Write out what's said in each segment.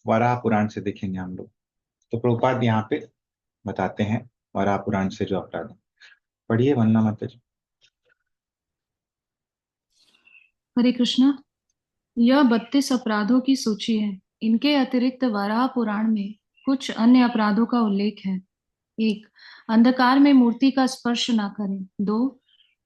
वाराह पुराण से देखेंगे हम लोग। तो प्रभुपाद यहाँ पे बताते हैं वाराह पुराण से जो अपराध है। पढ़िए वंदना माता जी। हरे कृष्णा। यह 32 अपराधों की सूची है। इनके अतिरिक्त वराह पुराण में कुछ अन्य अपराधों का उल्लेख है। 1, अंधकार में मूर्ति का स्पर्श ना करें। 2,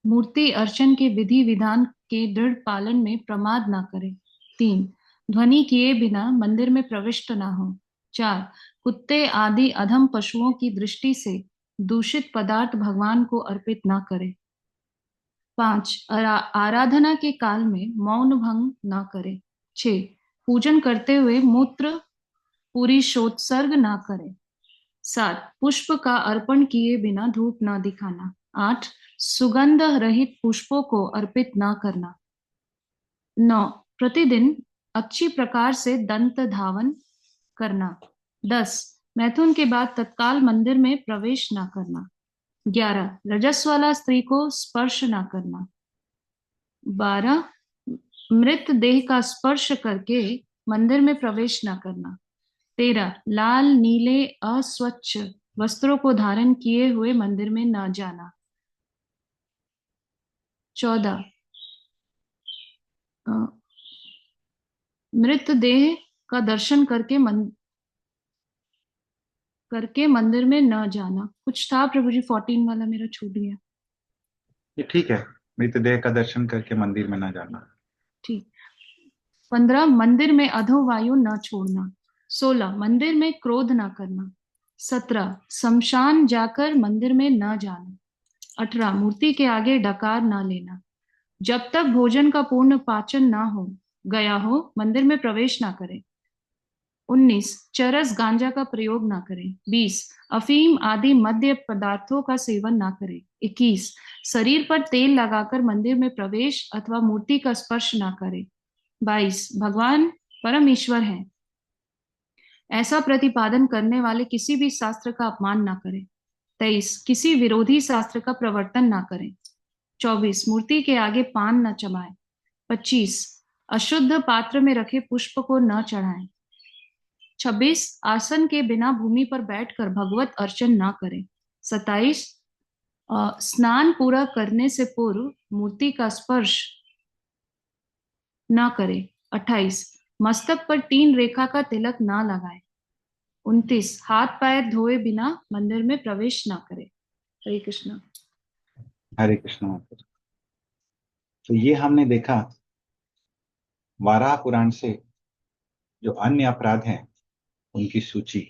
मूर्ति अर्चन के विधि विधान के दृढ़ पालन में प्रमाद ना करें। 3, ध्वनि किए बिना मंदिर में प्रविष्ट ना हो। 4, कुत्ते आदि अधम पशुओं की दृष्टि से दूषित पदार्थ भगवान को अर्पित ना करें। 5, आराधना के काल में मौन भंग ना करें। 6, पूजन करते हुए मूत्र पूरी शोत्सर्ग ना करें। 7, पुष्प का अर्पण किए बिना धूप ना दिखाना। 8, सुगंध रहित पुष्पों को अर्पित ना करना। 9, प्रतिदिन अच्छी प्रकार से दंत धावन करना। 10, मैथुन के बाद तत्काल मंदिर में प्रवेश ना करना। 11, रजस वाला स्त्री को स्पर्श ना करना। 12, मृत देह का स्पर्श करके मंदिर में प्रवेश न करना। 13, लाल नीले अस्वच्छ वस्त्रों को धारण किए हुए मंदिर में न जाना। 14, मृत देह का दर्शन करके मंदिर में न जाना। कुछ था प्रभु जी, 14 वाला मेरा छूट गया। ये ठीक है। मृतदेह का दर्शन करके मंदिर में ना जाना। ठीक। 15, मंदिर में अधोवायु न छोड़ना। 16, मंदिर में क्रोध न करना। 17, शमशान जाकर मंदिर में न जाना। 18, मूर्ति के आगे डकार ना लेना। जब तक भोजन का पूर्ण पाचन ना हो गया हो मंदिर में प्रवेश ना करें। 19, चरस गांजा का प्रयोग ना करें। 20, अफीम आदि मद्य पदार्थों का सेवन ना करें। 21, शरीर पर तेल लगाकर मंदिर में प्रवेश अथवा मूर्ति का स्पर्श ना करें। 22, भगवान परम ईश्वर है ऐसा प्रतिपादन करने वाले किसी भी शास्त्र का अपमान ना करें। 23, किसी विरोधी शास्त्र का प्रवर्तन ना करें। 24, मूर्ति के आगे पान न चबाएं। 25, अशुद्ध पात्र में रखे पुष्प को न चढ़ाएं। 26, आसन के बिना भूमि पर बैठकर भगवत अर्चन न करें। 27, स्नान पूरा करने से पूर्व मूर्ति का स्पर्श न करें। 28, मस्तक पर 3 रेखा का तिलक न लगाएं। 29, हाथ पैर धोए बिना मंदिर में प्रवेश न करें। हरे कृष्णा। हरे कृष्ण माता जी। तो ये हमने देखा वाराह पुराण से जो अन्य अपराध हैं उनकी सूची।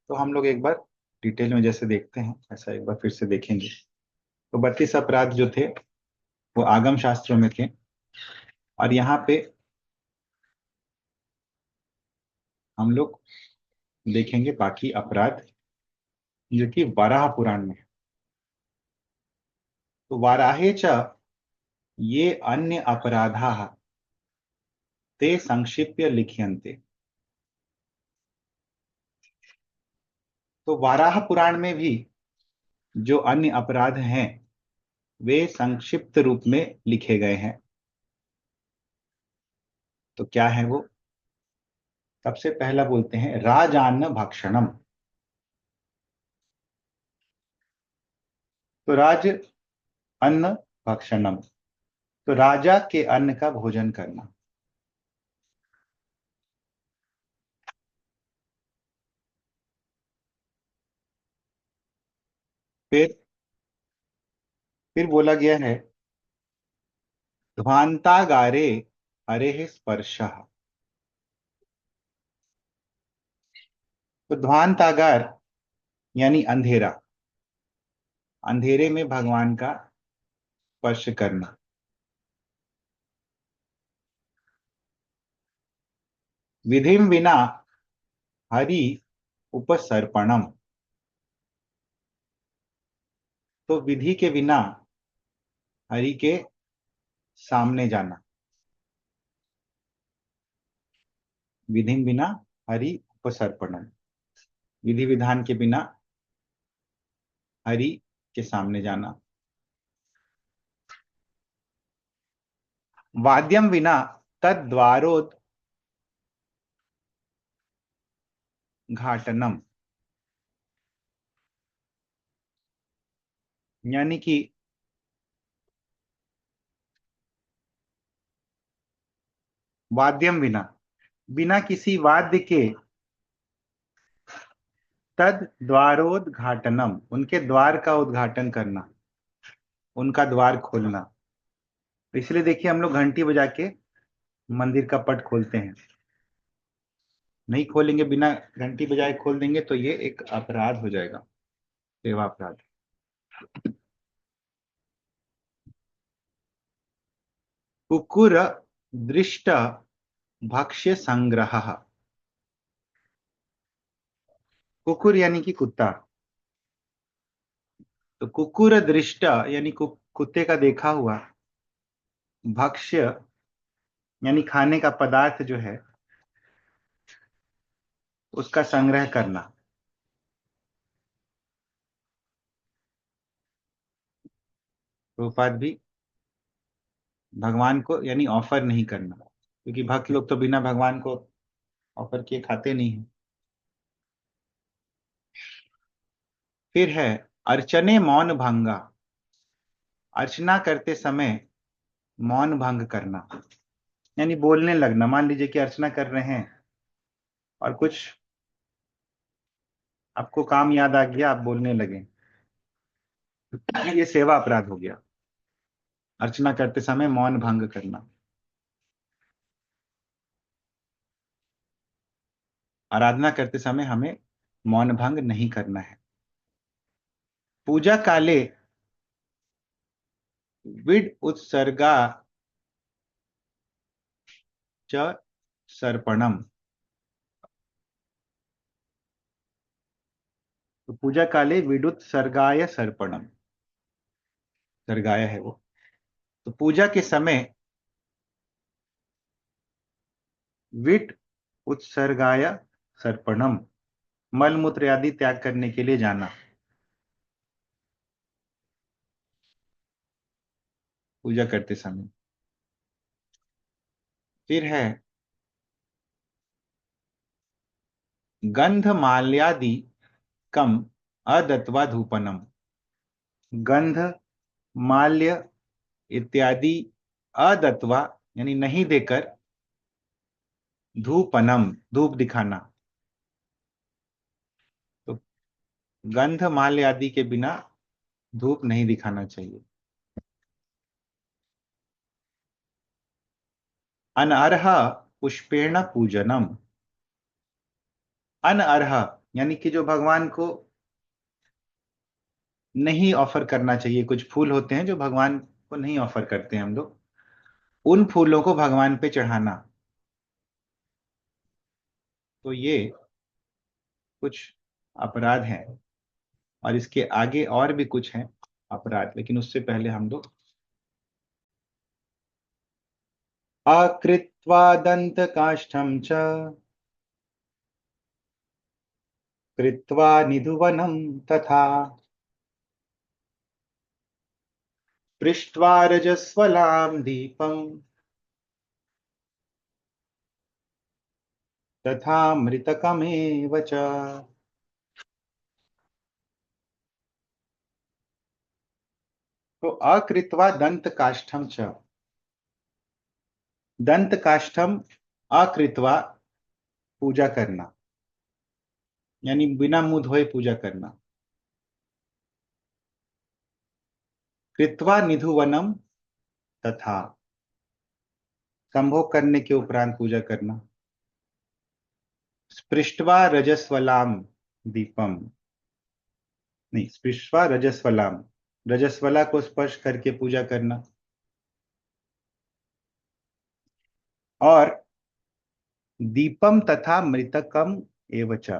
तो हम लोग एक बार डिटेल में जैसे देखते हैं ऐसा एक बार फिर से देखेंगे। तो 32 अपराध जो थे वो आगम शास्त्रों में थे। और यहाँ पे हम लोग देखेंगे बाकी अपराध जो कि वाराह पुराण में है। तो वाराहे च ये अन्य अपराधा ते संक्षिप्य लिख्यन्ते। तो वाराह पुराण में भी जो अन्य अपराध हैं वे संक्षिप्त रूप में लिखे गए हैं। तो क्या है वो? सबसे पहला बोलते हैं राजान्न भक्षणम। तो राज अन्न भक्षणम, तो राजा के अन्न का भोजन करना। फिर बोला गया है ध्वांतागारे हरे स्पर्शः। तो ध्वांतागार यानी अंधेरा, अंधेरे में भगवान का स्पर्श करना। विधिम विना हरि उपसर्पणम। तो विधि के बिना हरि के सामने जाना। विधिम बिना हरि उपसर्पणम, विधि विधान के बिना हरि के सामने जाना। वाद्यम विना तद्वारोद घाटनम, यानी कि वाद्यम बिना, बिना किसी वाद्य के, तद द्वारोद्घाटनम, उनके द्वार का उद्घाटन करना, उनका द्वार खोलना। तो इसलिए देखिए हम लोग घंटी बजा के मंदिर का पट खोलते हैं। नहीं खोलेंगे, बिना घंटी बजाए खोल देंगे तो ये एक अपराध हो जाएगा, सेवा अपराध। कुकुर दृष्ट भक्ष्य संग्रह, कुकुर यानी कि कुत्ता, तो कुकुर दृष्ट यानी कुत्ते का देखा हुआ, भक्ष्य यानी खाने का पदार्थ जो है उसका संग्रह करना। रूपात भी भगवान को यानी ऑफर नहीं करना, क्योंकि भक्त लोग तो बिना भगवान को ऑफर किए खाते नहीं है। फिर है अर्चने मौन भंगा, अर्चना करते समय मौन भंग करना, यानी बोलने लगना। मान लीजिए कि अर्चना कर रहे हैं और कुछ आपको काम याद आ गया, आप बोलने लगे, ये सेवा अपराध हो गया। अर्चना करते समय मौन भंग करना। आराधना करते समय हमें मौन भंग नहीं करना है। पूजा काले विड उत्सर्गा च सर्पणम, तो पूजा काले विद्युत सर्गाय सर्पणम, सर्गाय है वो। तो पूजा के समय विट उत्सर्गाय सर्पणम, मल मूत्र आदि त्याग करने के लिए जाना पूजा करते समय। फिर है गंध माल्यादि कम अदत्वा धूपनम, गंध माल्य इत्यादि अदत्वा यानी नहीं देकर, धूपनम धूप दिखाना, तो गंध माल्य आदि के बिना धूप नहीं दिखाना चाहिए। अनअर्ह पुष्पेण पूजनम, अनअर्ह यानी कि जो भगवान को नहीं ऑफर करना चाहिए, कुछ फूल होते हैं जो भगवान को नहीं ऑफर करते हैं हम लोग, उन फूलों को भगवान पे चढ़ाना, तो ये कुछ अपराध हैं। और इसके आगे और भी कुछ हैं अपराध, लेकिन उससे पहले हम लोग अकृत्वा दंत काष्ठम च कृत्वा निधुवनं तथा पृष्ट्वा रजस्वलां दीपं तथा मृतकमेव च। तो अकृत्वा दंत काष्ठम च, दंत काष्ठम अकृत्वा पूजा करना, यानी बिना मुंह धोए पूजा करना। कृत्वा निधुवनम तथा, संभोग करने के उपरांत पूजा करना। स्पृष्ट्वा रजस्वलाम दीपम, नहीं, स्पृष्ट्वा रजस्वलाम, रजस्वला को स्पर्श करके पूजा करना। और दीपम तथा मृतकम एवच,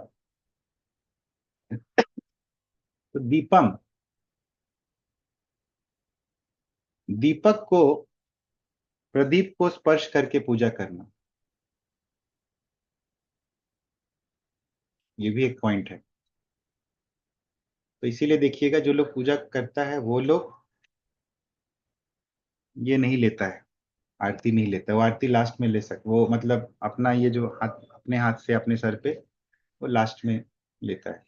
तो दीपम, दीपक को, प्रदीप को स्पर्श करके पूजा करना, ये भी एक पॉइंट है। तो इसीलिए देखिएगा जो लोग पूजा करता है वो लोग ये नहीं लेता है, आरती नहीं लेता। वो आरती लास्ट में ले सक, वो मतलब अपना ये जो हाथ, अपने हाथ से अपने सर पे वो लास्ट में लेता है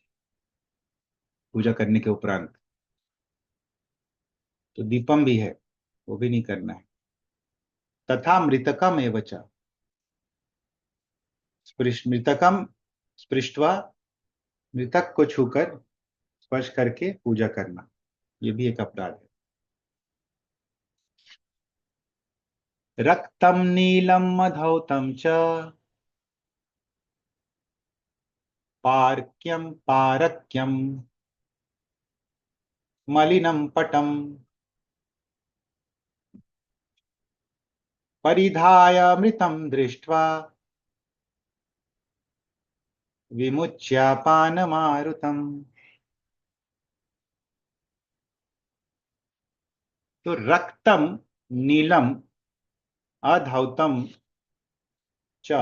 पूजा करने के उपरांत। तो दीपम भी है, वो भी नहीं करना है। तथा मृतकम एवच, मृतकम स्पृष्ट्वा, मृतक को छूकर स्पर्श करके पूजा करना, ये भी एक अपराध है। रक्तम नीलम मधौतम च, पार्क्यम पारक्यम मलिनम पटम, परिधाय मृतम दृष्ट्वा विमुच्यापानमारुतम। तो रक्तम नीलम अधौतम च,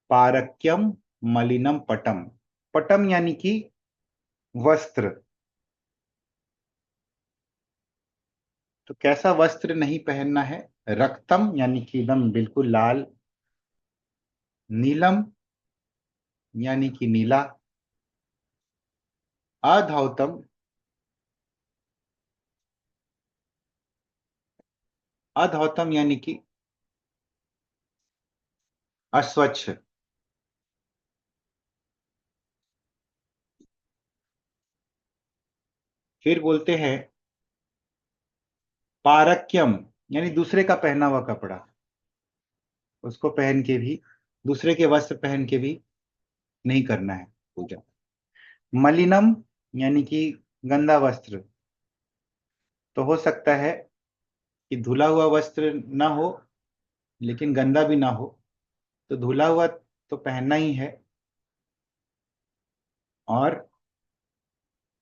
पारक्यम मलिनम पटम। पटम यानी कि वस्त्र। तो कैसा वस्त्र नहीं पहनना है? रक्तम यानी कि एकदम बिल्कुल लाल, नीलम यानी कि नीला, अधौतम, अधौतम यानी कि अस्वच्छ। फिर बोलते हैं पारक्यम, यानी दूसरे का पहना हुआ कपड़ा, उसको पहन के भी, दूसरे के वस्त्र पहन के भी नहीं करना है पूजा। मलिनम यानी कि गंदा वस्त्र। तो हो सकता है कि धुला हुआ वस्त्र ना हो लेकिन गंदा भी ना हो, तो धुला हुआ तो पहनना ही है, और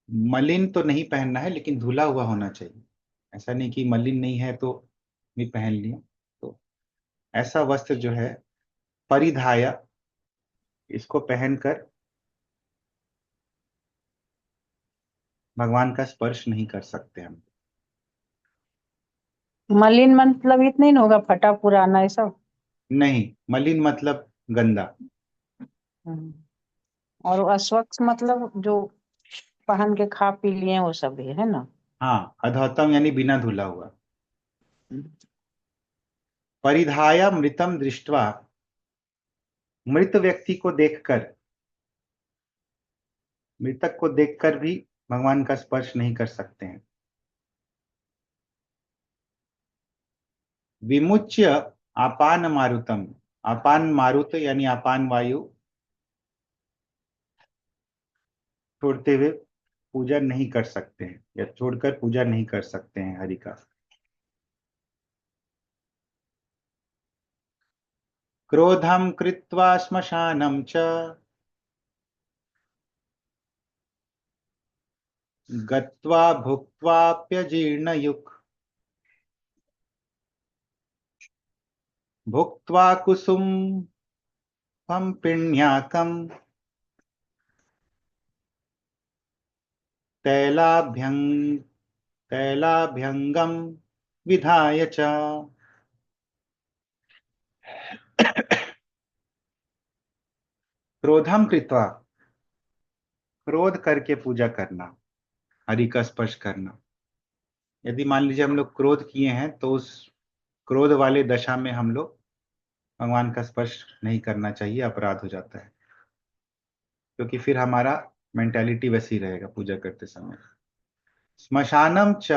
मलिन तो नहीं पहनना है लेकिन धुला हुआ होना चाहिए। ऐसा नहीं कि मलिन नहीं है तो भी पहन लिया। तो ऐसा वस्त्र जो है, परिधाया, इसको पहनकर भगवान का स्पर्श नहीं कर सकते हम। मलिन मतलब इतना ही ना होगा, फटा पुराना ये सब? नहीं, मलिन मतलब गंदा। हम्म। और अस्वच्छ मतलब जो पहन के खा पी लिए वो सब भी है ना? हाँ, अधौतम यानी बिना धुला हुआ। हम्म। परिधाया मृतम दृष्टवा, मृत व्यक्ति को देखकर, मृतक को देखकर भी भगवान का स्पर्श नहीं कर सकते हैं। विमुच्य अपान मारुतम, अपान मारुत यानी अपान वायु छोड़ते हुए पूजा नहीं कर सकते हैं, या छोड़कर पूजा नहीं कर सकते हैं हरि का। क्रोधम कृत्वा श्मशानम च, गत्वा भुक्त्वाप्यजीर्णयुक्, भुक्त्वा कुसुमं पिण्याकं, तैलाभ्यं तैलाभ्यंगम विधाय च। क्रोधम कृत्वा, क्रोध करके पूजा करना, हरि का स्पर्श करना। यदि मान लीजिए हम लोग क्रोध किए हैं तो उस क्रोध वाले दशा में हम लोग भगवान का स्पर्श नहीं करना चाहिए, अपराध हो जाता है। क्योंकि फिर हमारा मेंटेलिटी वैसी रहेगा पूजा करते समय। स्मशानम च,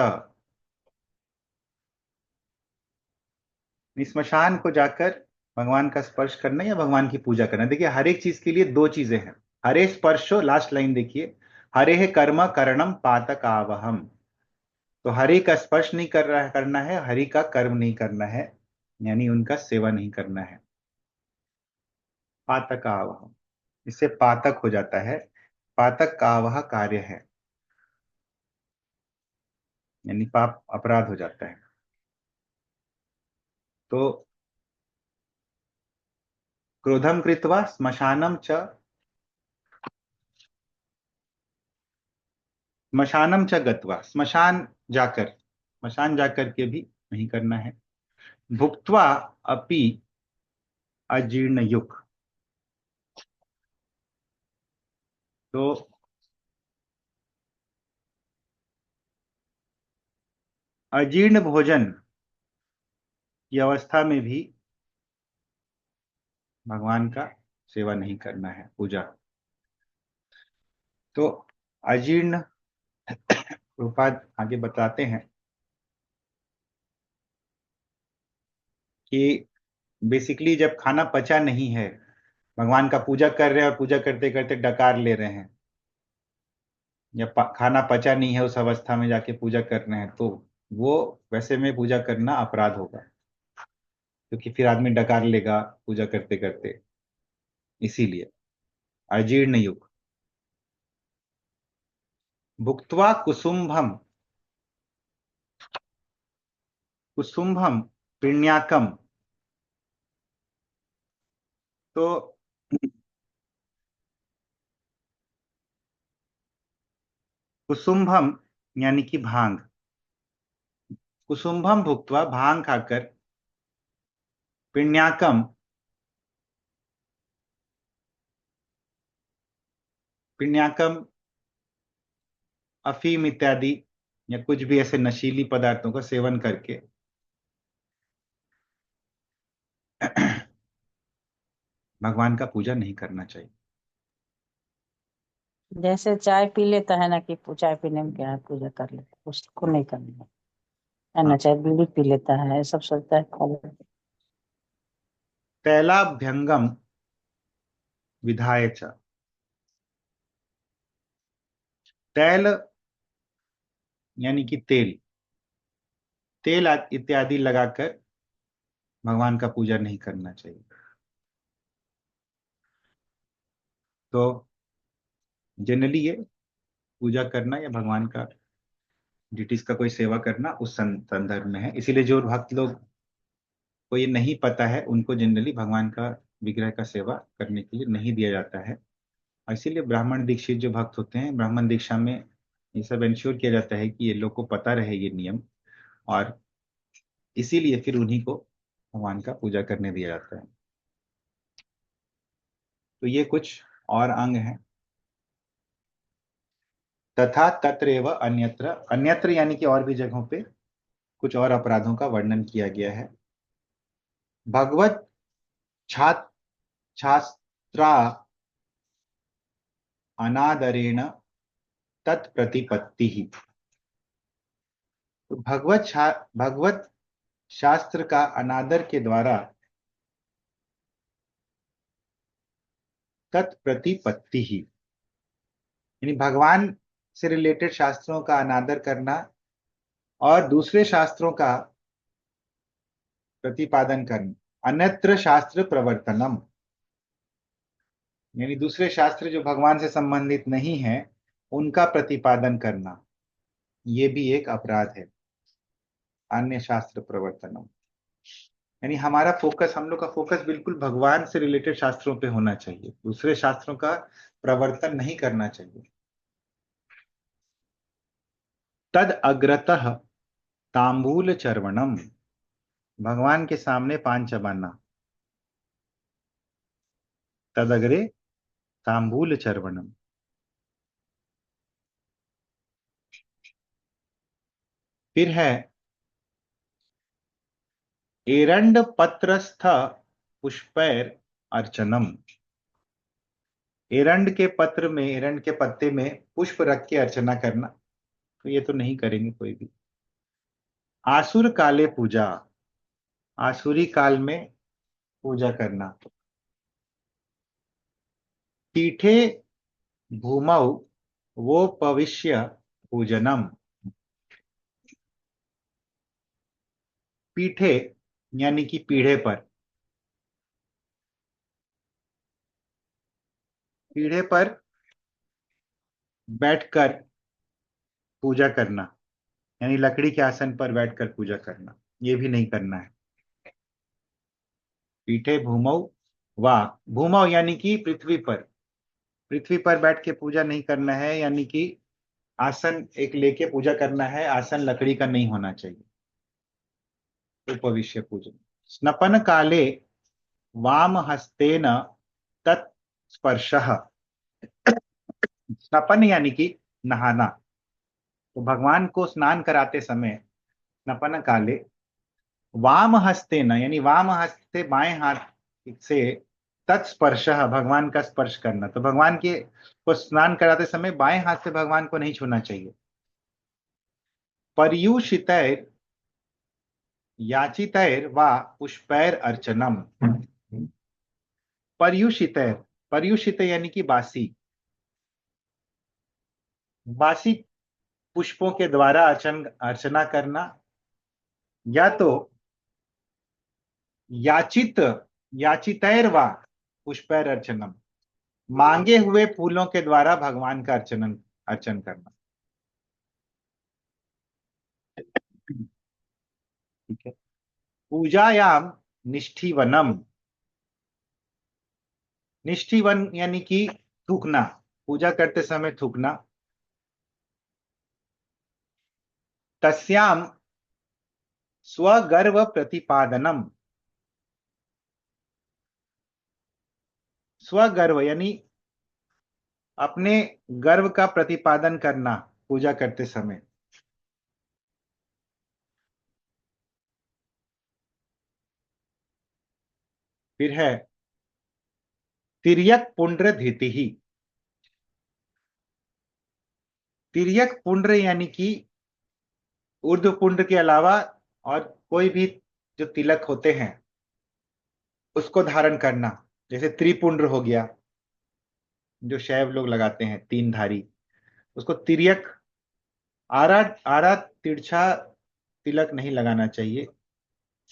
स्मशान को जाकर भगवान का स्पर्श करना या भगवान की पूजा करना। देखिए, हर एक चीज के लिए दो चीजें हैं। हरे स्पर्शो, लास्ट लाइन देखिए, हरे कर्म करणम पातक आवहम। तो हरि का स्पर्श नहीं करना है, हरि का कर्म नहीं करना है, यानी उनका सेवा नहीं करना है। पातक आवह, इससे पातक हो जाता है। पातक का आवह कार्य है, यानी पाप अपराध हो जाता है। तो क्रोधम कृत्वा श्मशानम च, श्मशानम च गत्वा, स्मशान जाकर के भी नहीं करना है। भुक्त्वा अपि अजीर्ण युक, तो अजीर्ण भोजन की अवस्था में भी भगवान का सेवा नहीं करना है, पूजा। तो अजीर्ण, प्रभुपाद आगे बताते हैं कि बेसिकली जब खाना पचा नहीं है, भगवान का पूजा कर रहे हैं और पूजा करते करते डकार ले रहे हैं, या खाना पचा नहीं है उस अवस्था में जाके पूजा कर रहे हैं, तो वो वैसे में पूजा करना अपराध होगा, क्योंकि फिर आदमी डकार लेगा पूजा करते करते। इसीलिए अजीर्ण युग। भुक्त्वा कुसुम्भम, कुसुम्भम पिण्याकम। तो कुसुम्भम यानी कि भांग, कुसुम्भम भुक्त्वा, भांग खाकर, पिण्याकम, पिण्याकम अफीम इत्यादि या कुछ भी ऐसे नशीली पदार्थों का सेवन करके भगवान का पूजा नहीं करना चाहिए। जैसे चाय पी लेता है ना, कि चाय पीने में क्या है, पूजा कर लेता है, उसको नहीं करना है ना। हाँ। चाहे बीड़ी पी लेता है, सब सोचता है खा लेता है। तैलाभ्यंगम विधाय च। तैल यानी कि तेल, तेल इत्यादि लगाकर भगवान का पूजा नहीं करना चाहिए। तो जनरली ये पूजा करना या भगवान का डिटीज का कोई सेवा करना उस संदर्भ में है। इसीलिए जो भक्त लोग को ये नहीं पता है, उनको जनरली भगवान का विग्रह का सेवा करने के लिए नहीं दिया जाता है। और इसीलिए ब्राह्मण दीक्षित जो भक्त होते हैं, ब्राह्मण दीक्षा में ये सब इंश्योर किया जाता है कि ये लोग को पता रहे ये नियम, और इसीलिए फिर उन्हीं को भगवान का पूजा करने दिया जाता है। तो ये कुछ और अंग हैं। तथा तत्रैव अन्यत्र, अन्यत्र यानी कि और भी जगहों पे कुछ और अपराधों का वर्णन किया गया है। भगवत छात्र शास्त्रा अनादरेण तत्प्रतिपत्ति ही। तो भगवत शास्त्र का अनादर के द्वारा तत्प्रतिपत्ति ही, यानी भगवान से रिलेटेड शास्त्रों का अनादर करना और दूसरे शास्त्रों का प्रतिपादन करना। अन्यत्र शास्त्र प्रवर्तनम, यानी दूसरे शास्त्र जो भगवान से संबंधित नहीं है उनका प्रतिपादन करना, ये भी एक अपराध है। अन्य शास्त्र प्रवर्तनम यानी हमारा फोकस, हम लोग का फोकस बिल्कुल भगवान से रिलेटेड शास्त्रों पे होना चाहिए, दूसरे शास्त्रों का प्रवर्तन नहीं करना चाहिए। तद अग्रतः तांबूल चर्वणम, भगवान के सामने पान चबाना। तदग्रे तांबूल चर्वणम। फिर है एरंड पत्रस्थ पुष्पैर अर्चनम। एरंड के पत्र में, एरंड के पत्ते में पुष्प रख के अर्चना करना, तो ये तो नहीं करेंगे कोई भी। आसुर काले पूजा, आसुरी काल में पूजा करना। पीठे भूमौ वो पविष्य पूजनम। पीठे यानी कि पीढ़े पर, पीढ़े पर बैठकर पूजा करना, यानी लकड़ी के आसन पर बैठकर पूजा करना, ये भी नहीं करना है। पीठे भूमौ वा, भूमौ यानी कि पृथ्वी पर, पृथ्वी पर बैठ के पूजा नहीं करना है, यानी कि आसन एक लेके पूजा करना है, आसन लकड़ी का नहीं होना चाहिए। उपविश्य पूजन। स्नपन काले वाम हस्तेन तत्स्पर्शः, स्नपन यानी कि नहाना। तो भगवान को स्नान कराते समय स्नपन काले वाम हस्ते न, यानी वाम हस्त से बाएं हाथ से तत्स्पर्श, भगवान का स्पर्श करना। तो भगवान के को स्नान कराते समय बाएं हाथ से भगवान को नहीं छूना चाहिए। पर्युषितैर याचितैर वा पुष्पैर अर्चनम। पर्युषितैर, पर्युषित यानी कि बासी, बासी पुष्पों के द्वारा अर्चना करना, या तो याचित याचितैर वा पुष्पैर अर्चनम, मांगे हुए फूलों के द्वारा भगवान का अर्चन करना। ठीक है। पूजायाम निष्ठीवनम, निष्ठीवन यानी कि थूकना, पूजा करते समय थूकना। तस्याम स्वगर्व प्रतिपादनम, स्वगर्व यानी अपने गर्व का प्रतिपादन करना पूजा करते समय। फिर है तिर्यक पुंड्र धीति ही। तिर्यक पुंड्र यानी कि ऊर्ध्व पुंड्र के अलावा और कोई भी जो तिलक होते हैं उसको धारण करना। जैसे त्रिपुंड्र हो गया, जो शैव लोग लगाते हैं, तीन धारी, उसको तिर्यक, आरा आरा तिरछा तिलक नहीं लगाना चाहिए,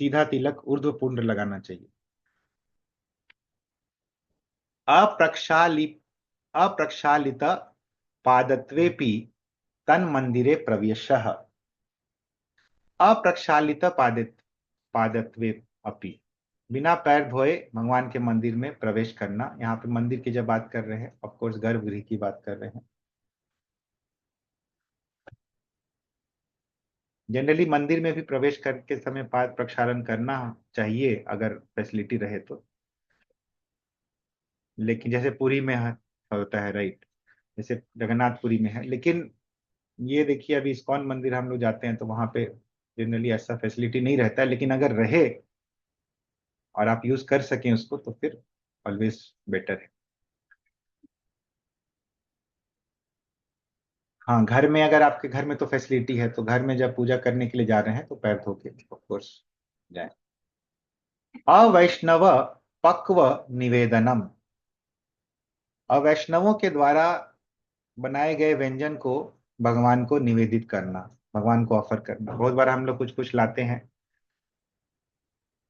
सीधा तिलक ऊर्ध्व पुंड्र लगाना चाहिए। अप्रक्षालित अप्रक्षालित पादत्वेपि तन मंदिरे प्रवेशः। अप्रक्षालित पादत्वे अपि, बिना पैर धोए भगवान के मंदिर में प्रवेश करना। यहाँ पे मंदिर की जब बात कर रहे हैं, ऑफ कोर्स गर्भगृह की बात कर रहे हैं। जनरली मंदिर में भी प्रवेश करके समय पाद प्रक्षालन करना चाहिए अगर फैसिलिटी रहे तो, लेकिन जैसे पुरी में होता है, राइट, जैसे जगन्नाथपुरी में है। लेकिन ये देखिए, अभी इस्कॉन मंदिर हम लोग जाते हैं तो वहां पे जनरली ऐसा फैसिलिटी नहीं रहता है, लेकिन अगर रहे और आप यूज कर सकें उसको तो फिर ऑलवेज बेटर है। हाँ, घर में अगर आपके घर में तो फैसिलिटी है, तो घर में जब पूजा करने के लिए जा रहे हैं तो पैर धो के ऑफ कोर्स जाए। अवैष्णव पक्व निवेदनम, अवैष्णवों के द्वारा बनाए गए व्यंजन को भगवान को निवेदित करना, भगवान को ऑफर करना। बहुत बार हम लोग कुछ कुछ लाते हैं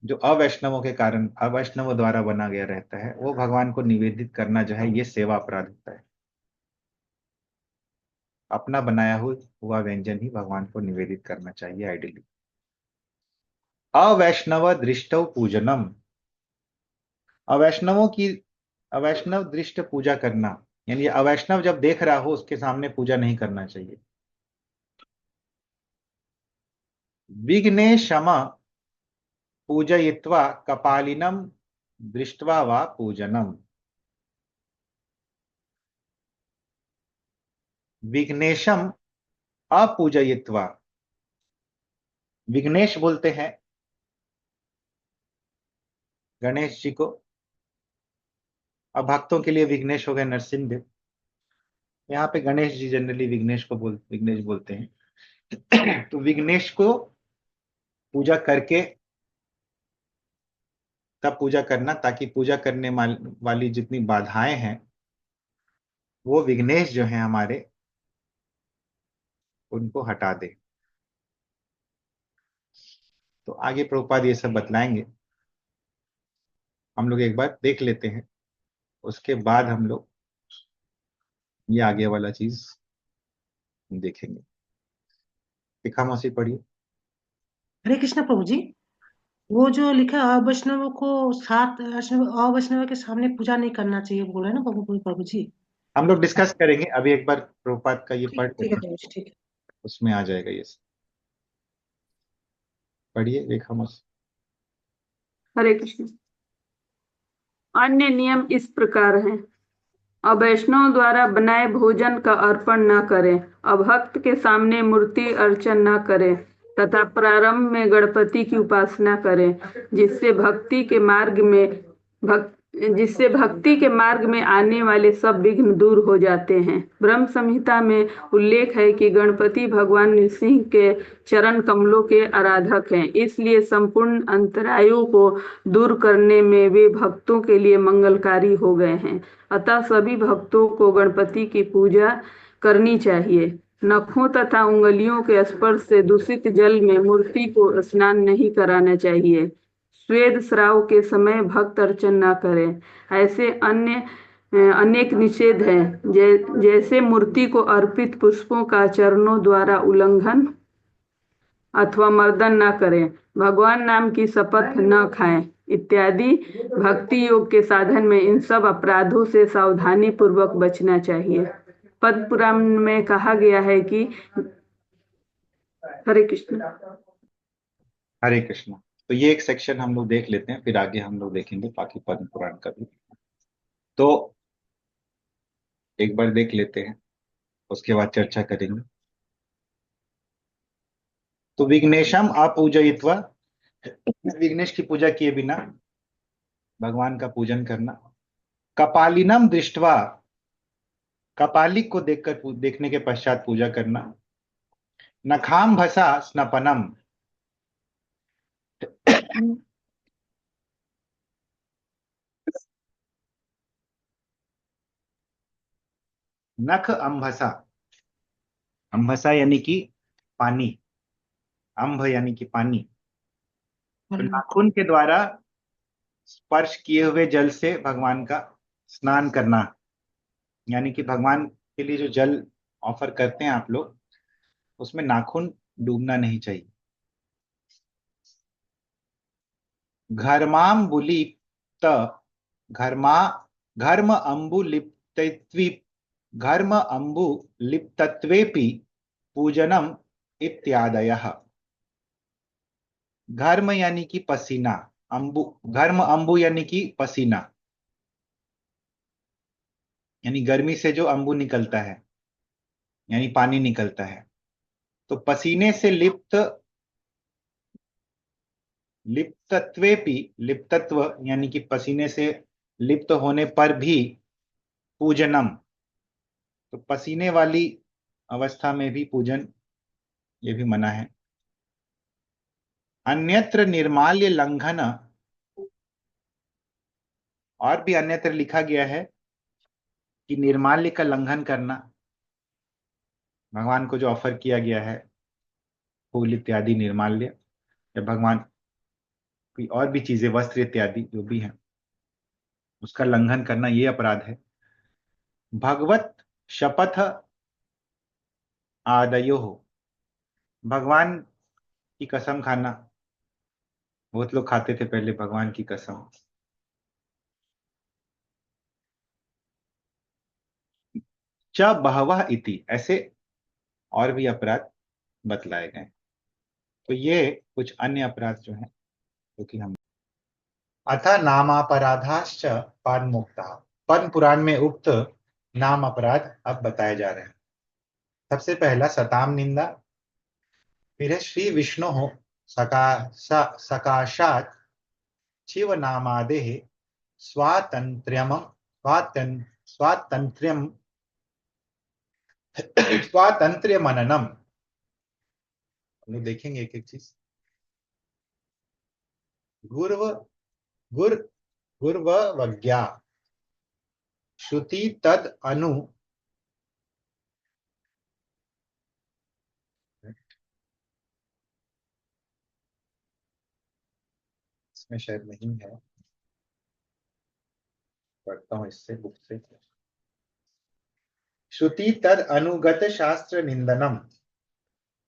जो अवैष्णवों के कारण, अवैष्णवों द्वारा बना गया रहता है, वो भगवान को निवेदित करना जो है ये सेवा अपराध होता है। अपना बनाया हुआ व्यंजन ही भगवान को निवेदित करना चाहिए आइडियली। अवैष्णव दृष्टौ पूजनम, अवैष्णवों की, अवैष्णव दृष्ट पूजा करना, यानी अवैष्णव जब देख रहा हो उसके सामने पूजा नहीं करना चाहिए। विघ्नेशम पूजयित्वा कपालिनम दृष्ट्वा वा पूजनम, विघ्नेशम अपूजयित्वा, विघ्नेश बोलते हैं गणेश जी को। अब भक्तों के लिए विघ्नेश हो गए नरसिंह देव, यहाँ पे गणेश जी जनरली विघ्नेश बोलते हैं। तो विघ्नेश को पूजा करके तब पूजा करना, ताकि पूजा करने वाली जितनी बाधाएं हैं वो विघ्नेश जो हैं हमारे, उनको हटा दे। तो आगे प्रभुपाद ये सब बतलाएंगे, हम लोग एक बार देख लेते हैं, उसके बाद हम लोग ये आगे वाला चीज देखेंगे। दिखा मौसी पढ़िए। हरे कृष्ण प्रभु जी। वो जो लिखा है, अवैष्णव को सात अवैष्णव के सामने पूजा नहीं करना चाहिए बोला है ना प्रभु प्रभु जी। हम लोग डिस्कस करेंगे, अभी एक बार प्रभुपाद का ये पढ़ ठीक है लेते हैं, प्रभु जी, ठीक है। उसमें आ जाएगा ये सब। पढ़िए रेखा मौसी। हरे कृष्ण। अन्य नियम इस प्रकार हैं। अवैष्णव द्वारा बनाए भोजन का अर्पण न करें, अभक्त के सामने मूर्ति अर्चन न करें तथा प्रारंभ में गणपति की उपासना करें, जिससे भक्ति के मार्ग में आने वाले सब विघ्न दूर हो जाते हैं। ब्रह्म संहिता में उल्लेख है कि गणपति भगवान नृसिंह के चरण कमलों के आराधक हैं, इसलिए संपूर्ण अंतरायों को दूर करने में वे भक्तों के लिए मंगलकारी हो गए हैं। अतः सभी भक्तों को गणपति की पूजा करनी चाहिए। नखों तथा उंगलियों के स्पर्श से दूषित जल में मूर्ति को स्नान नहीं कराना चाहिए। स्वेद स्राव के समय भक्त अर्चन न करें। ऐसे अनेक निषेध हैं, जैसे मूर्ति को अर्पित पुष्पों का चरणों द्वारा उल्लंघन अथवा मर्दन न करें, भगवान नाम की शपथ न खाएं इत्यादि। भक्ति योग के साधन में इन सब अपराधों से सावधानी पूर्वक बचना चाहिए। पद्म पुराण में कहा गया है कि हरे कृष्ण। हरे कृष्ण। तो ये एक सेक्शन हम लोग देख लेते हैं, फिर आगे हम लोग देखेंगे बाकी पद्म पुराण का भी। तो एक बार देख लेते हैं, उसके बाद चर्चा करेंगे। तो विघ्नेशम अपूजयित्वा, विघ्नेश की पूजा किए बिना भगवान का पूजन करना। कपालिनम दृष्टवा, कपालिक को देखने के पश्चात पूजा करना। नखाम भसा स्नपनम, नख अंभसा, अंभसा यानी कि पानी, अंभ यानी कि पानी। तो नाखून के द्वारा स्पर्श किए हुए जल से भगवान का स्नान करना, यानी कि भगवान के लिए जो जल ऑफर करते हैं आप लोग, उसमें नाखून डूबना नहीं चाहिए। घर्माम्बुलिप्त, घर्म अम्बुलिप्तत्वेपि पूजनम इत्यादयः। घर्म यानी कि पसीना, घर्म अंबु यानी कि पसीना, यानी गर्मी से जो अंबु निकलता है यानी पानी निकलता है। तो पसीने से लिप्तत्व यानी कि पसीने से लिप्त होने पर भी पूजनम, तो पसीने वाली अवस्था में भी पूजन ये भी मना है। अन्यत्र निर्माल्य लंघन, और भी अन्यत्र लिखा गया है कि निर्माल्य का लंघन करना, भगवान को जो ऑफर किया गया है फूल इत्यादि निर्माल्य, या भगवान कोई और भी चीजें वस्त्र इत्यादि जो भी है उसका लंघन करना, ये अपराध है। भगवत शपथ आदयो, भगवान की कसम खाना, बहुत लोग खाते थे पहले भगवान की कसम। च बहवः इति, ऐसे और भी अपराध बतलाए गए। तो ये कुछ अन्य अपराध जो है जो कि हम अथ नामापराधाश्च पान मुक्ता, पद्म पुराण में उक्त नाम अपराध अब बताए जा रहे हैं। सबसे पहला सताम निंदा, फिर है श्री विष्णु सकाशात शिव नामादेः स्वातंत्र्य मननम। हम लोग देखेंगे एक एक चीज। गुर्वज्ञा श्रुति तद अनु, इसमें शायद नहीं है, पढ़ता हूं इससे बुक से। श्रुति तद अनुगत शास्त्र निंदनम,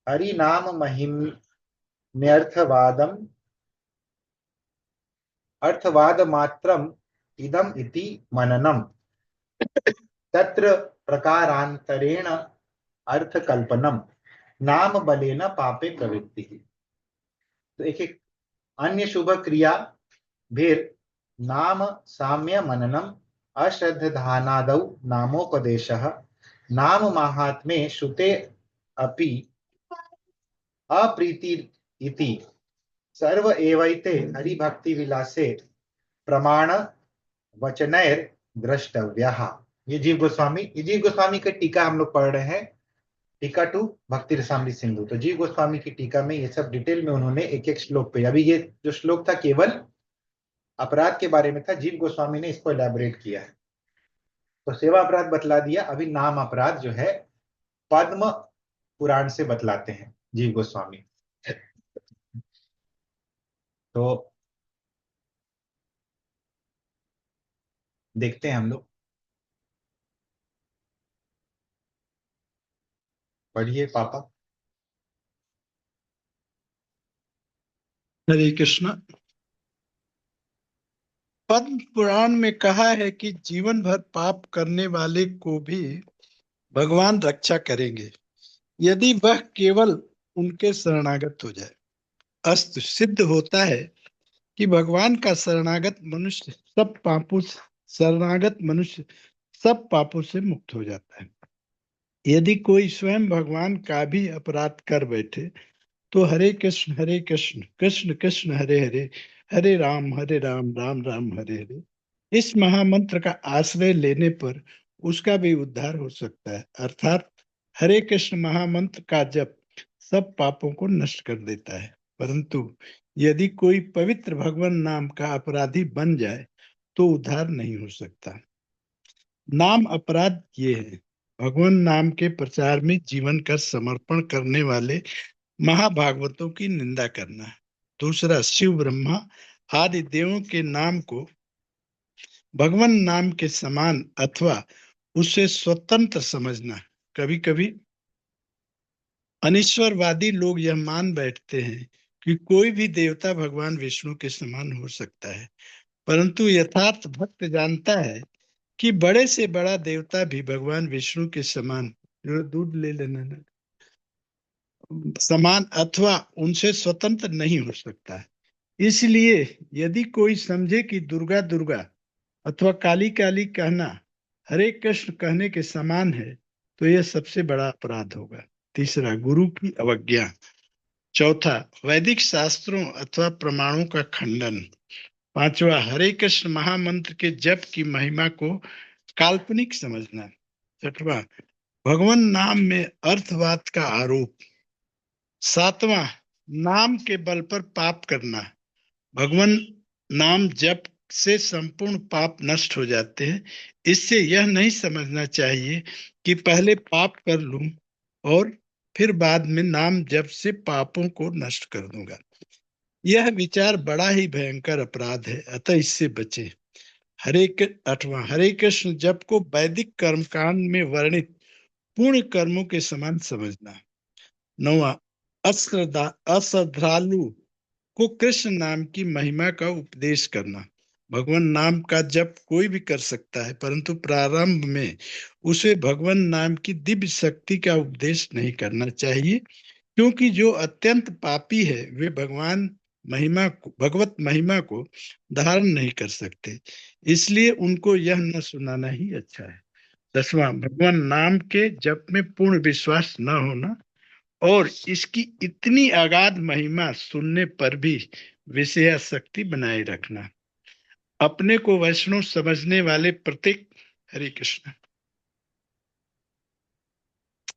हरि नाम महिम्यर्थवादम अर्थवाद मात्रम इदम इति मननम, तत्र प्रकारांतरेण अर्थकल्पनम नाम बलेन पापे प्रवृत्ति। तो एक एक अन्य शुभ क्रिया भीर नाम साम्य मननम अश्रद्धानादौ नामोपदेशः नाम माहात्म्ये श्रुते अपि अप्रीति इति सर्व एवैते हरिभक्ति विलासे प्रमाण वचनैर द्रष्टव्यः। ये जीव गोस्वामी की टीका हम लोग पढ़ रहे हैं, टीका टू भक्ति रसामृत सिंधु। तो जीव गोस्वामी की टीका में ये सब डिटेल में उन्होंने एक एक श्लोक पे, अभी ये जो श्लोक था केवल अपराध के बारे में था, जीव गोस्वामी ने इसको एलैबोरेट किया है। तो सेवा अपराध बतला दिया, अभी नाम अपराध जो है पद्म पुराण से बतलाते हैं जीव गोस्वामी। तो देखते हैं हम लोग, पढ़िए पापा। हरे कृष्ण। पद्म पुराण में कहा है कि जीवन भर पाप करने वाले को भी भगवान रक्षा करेंगे यदि वह केवल उनके शरणागत हो जाए। अस्तु सिद्ध होता है कि भगवान का शरणागत मनुष्य सब पापों से मुक्त हो जाता है। यदि कोई स्वयं भगवान का भी अपराध कर बैठे तो हरे कृष्ण कृष्ण कृष्ण हरे हरे, हरे राम राम राम हरे हरे, इस महामंत्र का आश्रय लेने पर उसका भी उद्धार हो सकता है। अर्थात हरे कृष्ण महामंत्र का जप सब पापों को नष्ट कर देता है। परंतु यदि कोई पवित्र भगवान नाम का अपराधी बन जाए तो उद्धार नहीं हो सकता। नाम अपराध ये है: भगवान नाम के प्रचार में जीवन का समर्पण करने वाले महाभागवतों की निंदा करना। दूसरा, शिव ब्रह्मा आदि देवों के नाम को भगवान नाम के समान अथवा उससे स्वतंत्र समझना। कभी कभी अनिश्वरवादी लोग यह मान बैठते हैं कि कोई भी देवता भगवान विष्णु के समान हो सकता है, परंतु यथार्थ भक्त जानता है कि बड़े से बड़ा देवता भी भगवान विष्णु के समान, दूध ले लेना ना, समान अथवा उनसे स्वतंत्र नहीं हो सकता है। इसलिए यदि कोई समझे कि दुर्गा दुर्गा अथवा काली काली कहना हरे कृष्ण कहने के समान है तो यह सबसे बड़ा अपराध होगा। तीसरा, गुरु की अवज्ञा। चौथा, वैदिक शास्त्रों अथवा प्रमाणों का खंडन। पांचवा, हरे कृष्ण महामंत्र के जप की महिमा को काल्पनिक समझना। छठवां, भगवान नाम में अर्थवाद का आरोप। सातवां, नाम के बल पर पाप करना। भगवान नाम जप से संपूर्ण पाप नष्ट हो जाते हैं। इससे यह नहीं समझना चाहिए कि पहले पाप कर लूं और फिर बाद में नाम जप से पापों को नष्ट कर दूंगा। यह विचार बड़ा ही भयंकर अपराध है, अतः इससे बचे। आठवां, हरे कृष्ण जप को वैदिक कर्मकांड में वर्णित पूर्ण कर्मों के समान समझना। नौवां, अश्रद्धालु को कृष्ण नाम की महिमा का उपदेश करना। भगवान नाम का जप कोई भी कर सकता है, परंतु प्रारंभ में उसे भगवान नाम की दिव्य शक्ति का उपदेश नहीं करना चाहिए, क्योंकि जो अत्यंत पापी है वे भगवत महिमा को धारण नहीं कर सकते, इसलिए उनको यह न सुनाना ही अच्छा है। 10वां, भगवान नाम के जप में पूर्ण विश्वास न होना और इसकी इतनी अगाध महिमा सुनने पर भी विषयासक्ति बनाए रखना। अपने को वैष्णव समझने वाले प्रत्येक। हरे कृष्ण।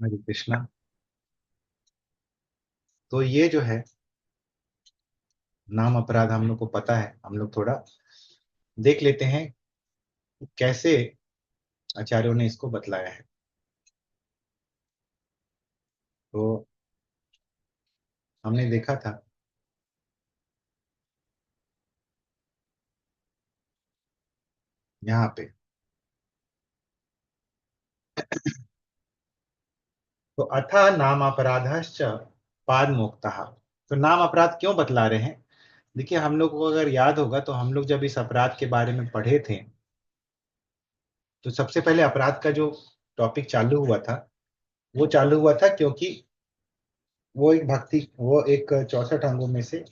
हरे कृष्णा। तो ये जो है नाम अपराध हम लोग को पता है, हम लोग थोड़ा देख लेते हैं कैसे आचार्यों ने इसको बतलाया है। तो हमने देखा था यहाँ पे, तो अथा नाम अपराधश्च पाद मुक्तः। तो नाम अपराध क्यों बतला रहे हैं? देखिए, हम लोग को अगर याद होगा तो हम लोग जब इस अपराध के बारे में पढ़े थे तो सबसे पहले अपराध का जो टॉपिक चालू हुआ था वो चालू हुआ था क्योंकि वो एक 64 अंगों में से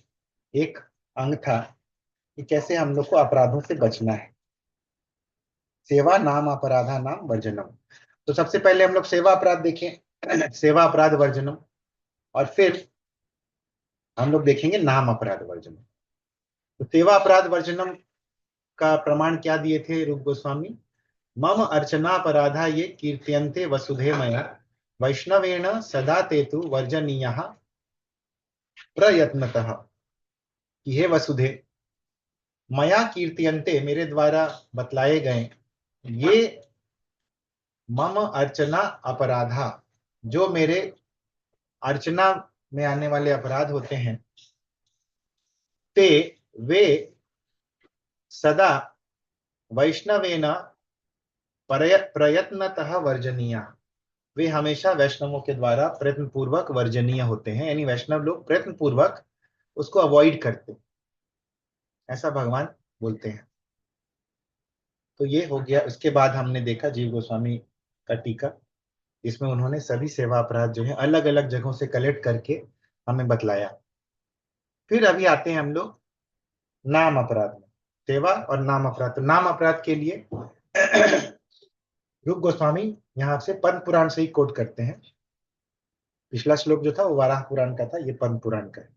एक अंग था कि कैसे हम लोग को अपराधों से बचना है। सेवा नाम अपराधा नाम वर्जनम। तो सबसे पहले हम लोग सेवा अपराध देखें, सेवा अपराध वर्जनम, और फिर हम लोग देखेंगे नाम अपराध वर्जनम। तो सेवा अपराध वर्जनम का प्रमाण क्या दिए थे रूप गोस्वामी? मम अर्चना अपराधा ये कीर्त्यन्ते वसुधे मया वैष्णवेण सदा तेतु वर्जनीयः प्रयत्नतः। कि हे वसुधे, मया कीर्त्यन्ते, मेरे द्वारा बतलाए गए, ये मम अर्चना अपराधा, जो मेरे अर्चना में आने वाले अपराध होते हैं, ते वे सदा वैष्णवेन प्रयत्नतः वर्जनीय, वे हमेशा वैष्णवों के द्वारा प्रयत्न पूर्वक वर्जनीय होते हैं, यानी वैष्णव लोग प्रयत्न पूर्वक उसको अवॉइड करते, ऐसा भगवान बोलते हैं। तो ये हो गया। उसके बाद हमने देखा जीव गोस्वामी का टीका, इसमें उन्होंने सभी सेवा अपराध जो है अलग अलग जगहों से कलेक्ट करके हमें बतलाया। फिर अभी आते हैं हम लोग नाम अपराध में, सेवा और नाम अपराध। तो नाम अपराध के लिए रूप गोस्वामी यहाँ से पद्म पुराण से ही कोट करते हैं। पिछला श्लोक जो था वो वाराह पुराण का था, ये पद्म पुराण का है।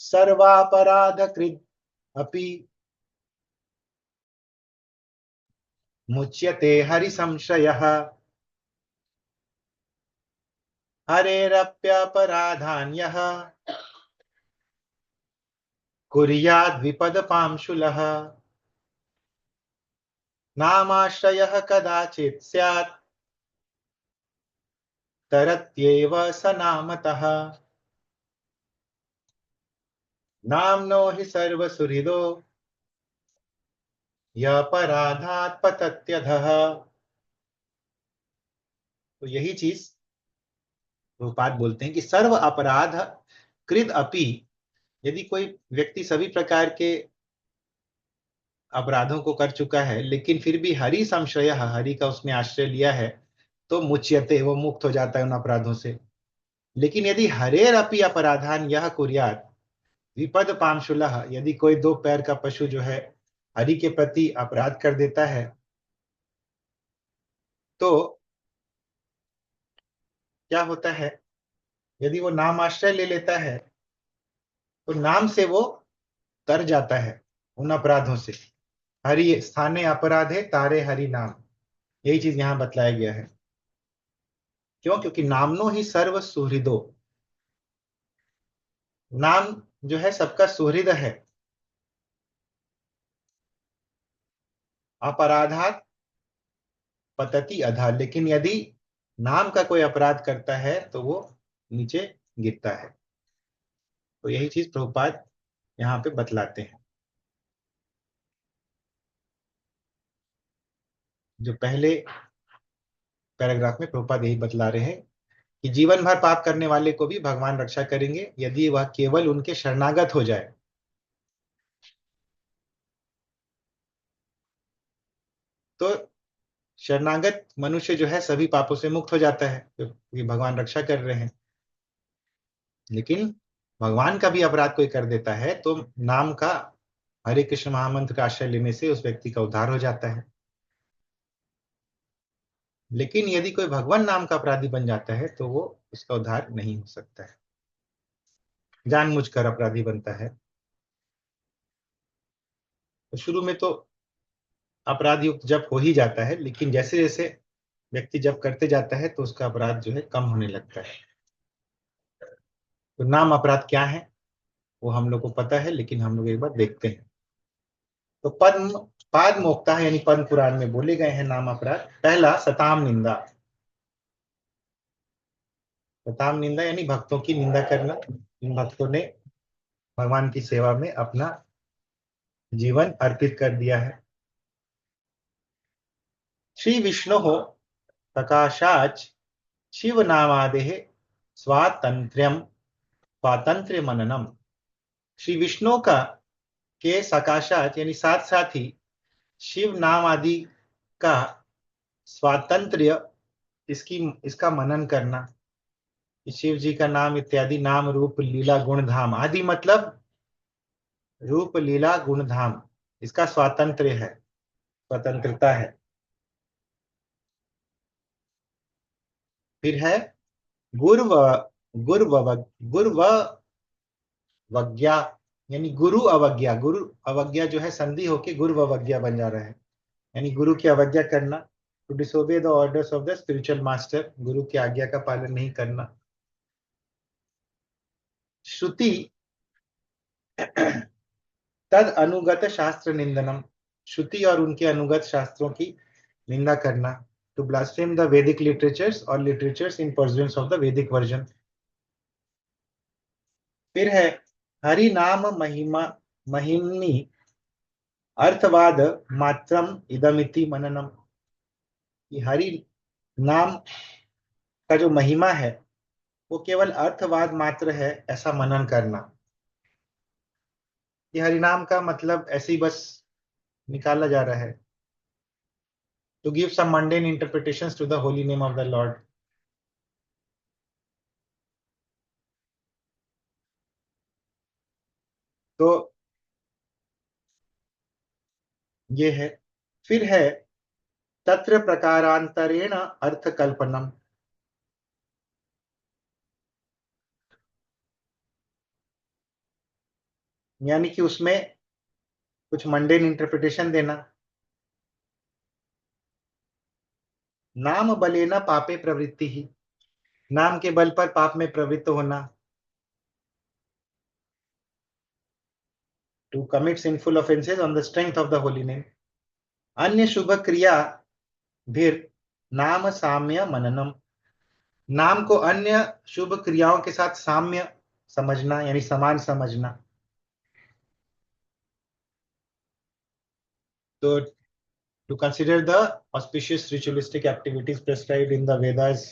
सर्वापराध कृत अपि मुच्यते हरि संशयः हरेरप्यपराधान्यः कुर्याद् विपदपांशुलः नामाश्रयः कदाचित् स्यात् तरत्येव स नामतः नाम्नो हि सर्वसुहृदो यपराधात् पतत्यधः। तो यही चीज रूपात बोलते हैं कि सर्व अपराध कृत अपि, यदि कोई व्यक्ति सभी प्रकार के अपराधों को कर चुका है लेकिन फिर भी हरि संशय, हरि का उसने आश्रय लिया है, तो मुच्यते, वो मुक्त हो जाता है उन अपराधों से। लेकिन यदि हरेर अपि अपराधान यह कुर्यात विपद पांशुलः, यदि कोई दो पैर का पशु जो है हरि के प्रति अपराध कर देता है, तो क्या होता है, यदि वो नाम आश्रय ले लेता है तो नाम से वो तर जाता है उन अपराधों से। हरि स्थाने अपराधे तारे हरि नाम, यही चीज यहां बतलाया गया है। क्यों? क्योंकि नामनो ही सर्व सुहृदो, नाम जो है सबका सुहृद है। अपराधात पतति अधा, लेकिन यदि नाम का कोई अपराध करता है तो वो नीचे गिरता है। तो यही चीज प्रभुपाद यहाँ पे बतलाते हैं। जो पहले पैराग्राफ में प्रभुपाद यही बतला रहे हैं कि जीवन भर पाप करने वाले को भी भगवान रक्षा करेंगे यदि वह केवल उनके शरणागत हो जाए। तो शरणागत मनुष्य जो है सभी पापों से मुक्त हो जाता है क्योंकि भगवान रक्षा कर रहे हैं। लेकिन भगवान का भी अपराध कोई कर देता है तो नाम का, हरे कृष्ण महामंत्र का आश्रय लेने से उस व्यक्ति का उद्धार हो जाता है। लेकिन यदि कोई भगवान नाम का अपराधी बन जाता है तो वो उसका उद्धार नहीं हो सकता है, जानबूझकर अपराधी बनता है। तो शुरू में तो अपराध युक्त जब हो ही जाता है, लेकिन जैसे जैसे व्यक्ति जब करते जाता है तो उसका अपराध जो है कम होने लगता है। तो नाम अपराध क्या है वो हम लोग को पता है, लेकिन हम लोग एक बार देखते हैं। तो पाद मोक्ता है, यानी पद्म पुराण में बोले गए हैं नाम अपराध। पहला सताम निंदा, सताम निंदा यानी भक्तों की निंदा करना। इन भक्तों ने भगवान की सेवा में अपना जीवन अर्पित कर दिया है। श्री विष्णु हो प्रकाशाच शिव नामादेह स्वातंत्र्य मननम। श्री विष्णु का के सकाशात यानी साथ साथ ही शिव नाम आदि का स्वातंत्र्य, इसका मनन करना। शिव जी का नाम इत्यादि नाम रूप लीला गुण धाम आदि, मतलब रूप लीला गुण धाम, इसका स्वातंत्र्य है। स्वतंत्रता है। फिर है गुर्व गुर्व गुर्व वज्ञा, यानी गुरु अवज्ञा। गुरु अवज्ञा जो है संधि होके गुरु अवज्ञा बन जा रहा है, यानी गुरु की अवज्ञा करना। To disobey the orders of the spiritual master, गुरु की आज्ञा का पालन नहीं करना। श्रुति तद अनुगत शास्त्र निंदनम, श्रुति और उनके अनुगत शास्त्रों की निंदा करना। टू ब्लास्फेम द वैदिक लिटरेचर्स और literatures in pursuance of the वैदिक वर्जन। फिर है हरि नाम महिमा महिमनी अर्थवाद मात्रम इदमिति मननम, कि हरि नाम का जो महिमा है वो केवल अर्थवाद मात्र है, ऐसा मनन करना। ये हरिनाम का मतलब ऐसे ही बस निकाला जा रहा है, to give some mundane interpretations to the holy name of the Lord. तो ये है। फिर है तत्र प्रकारांतरेण अर्थ कल्पनम, यानी कि उसमें कुछ मंडेन इंटरप्रिटेशन देना। नाम बलेना पापे प्रवृत्ति ही, नाम के बल पर पाप में प्रवृत्त होना। To commit sinful offences on the strength of the holy name. अन्य शुभ क्रिया भीर नाम साम्य मननम, नाम को अन्य शुभ क्रियाओं के साथ साम्य समझना, यानी समान समझना। तो to consider the auspicious ritualistic activities prescribed in the Vedas,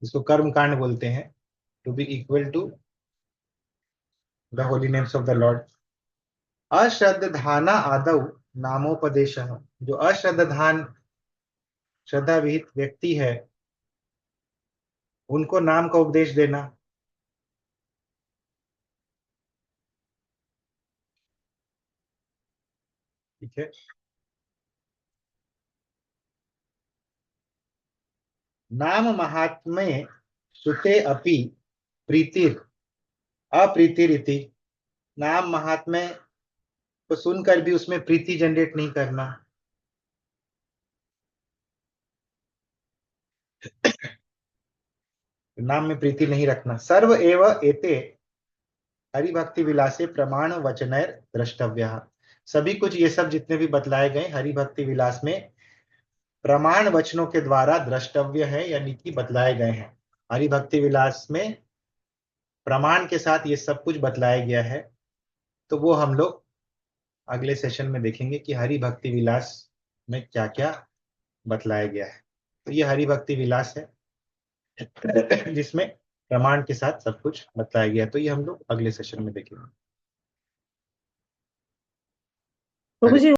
इसको कर्म कांड बोलते हैं, to be equal to the holy names of the Lord. अश्रद्धाना आदौ नामोपदेश, जो अश्रद्धान श्रद्धा विहित व्यक्ति है उनको नाम का उपदेश देना। ठीक है। नाम महात्म्ये सुते अपि प्रीतिर अप्रीतिरिति, नाम महात्म्य को सुनकर भी उसमें प्रीति जनरेट नहीं करना। नाम में प्रीति नहीं रखना। सर्व एव एते हरि भक्ति विलासे प्रमाण वचनैर द्रष्टव्य, सभी कुछ ये सब जितने भी बतलाए गए हरि भक्ति विलास में प्रमाण वचनों के द्वारा द्रष्टव्य है, यानी कि बतलाए गए हैं। हरि भक्ति विलास में प्रमाण के साथ ये सब कुछ बतलाया गया है। तो वो हम लोग अगले सेशन में देखेंगे कि हरि भक्ति विलास में क्या क्या बतलाया गया है। तो ये हरि भक्ति विलास है जिसमें प्रमाण के साथ सब कुछ बताया गया है। तो ये हम लोग अगले सेशन में देखेंगे। प्रभु जी